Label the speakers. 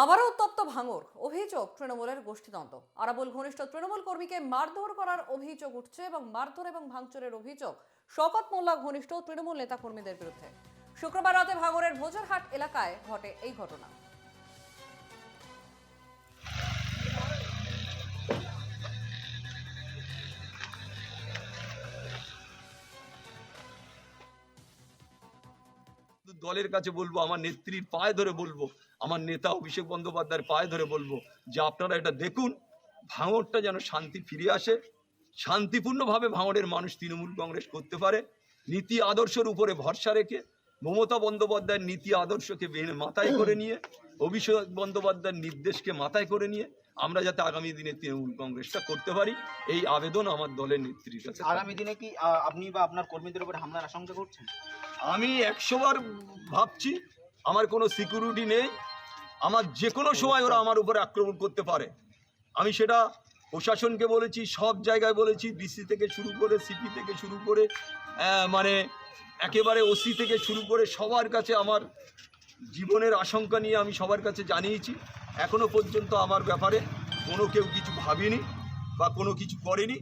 Speaker 1: আবারও উত্তপ্ত ভাঙড়, অভিযোগ তৃণমূলের গোষ্ঠীদ্বন্দ্ব। আরাবুল ঘনিষ্ঠ তৃণমূল কর্মীকে মারধর করার অভিযোগ উঠছে এবং মারধর এবং ভাঙচুরের অভিযোগ শওকত মোল্লা ঘনিষ্ঠ তৃণমূল নেতা কর্মীদের বিরুদ্ধে। শুক্রবার রাতে ভাঙড়ের ভোজরহাট এলাকায় ঘটে এই ঘটনা।
Speaker 2: দলের কাছে বলবো, আমার নেত্রীর পায়ে ধরে বলবো, আমার নেতা অভিষেক বন্দ্যোপাধ্যায়ের পায়ে ধরে বলবো যে আপনারা এটা দেখুন, ভাঙড়টা যেন শান্তি ফিরে আসে, শান্তিপূর্ণভাবে ভাঙড়ের মানুষ তৃণমূল কংগ্রেস করতে পারে। নীতি আদর্শের উপরে ভরসা রেখে, মমতা বন্দ্যোপাধ্যায়ের নীতি আদর্শকে মাথায় করে নিয়ে, অভিষেক বন্দ্যোপাধ্যায়ের নির্দেশকে মাথায় করে নিয়ে আমরা যাতে আগামী দিনে তৃণমূল কংগ্রেসটা করতে পারি, এই আবেদন আমার দলের নেত্রীর কাছে।
Speaker 3: আগামী দিনে কি আপনি বা আপনার কর্মীদের উপর হামলার আশঙ্কা করছেন?
Speaker 2: আমি 100 বার ভাবছি, আমার কোনো সিকিউরিটি নেই, আমার যে কোনো সময় ওরা আমার উপরে আক্রমণ করতে পারে। আমি সেটা প্রশাসনকে বলেছি, সব জায়গায় বলেছি, ডিসি থেকে শুরু করে, সিপি থেকে শুরু করে, মানে একেবারে ওসি থেকে শুরু করে সবার কাছে আমার জীবনের আশঙ্কা নিয়ে আমি সবার কাছে জানিয়েছি। এখনো পর্যন্ত আমার ব্যাপারে কোনো কেউ কিছু ভাবেনি বা কোনো কিছু করেনি।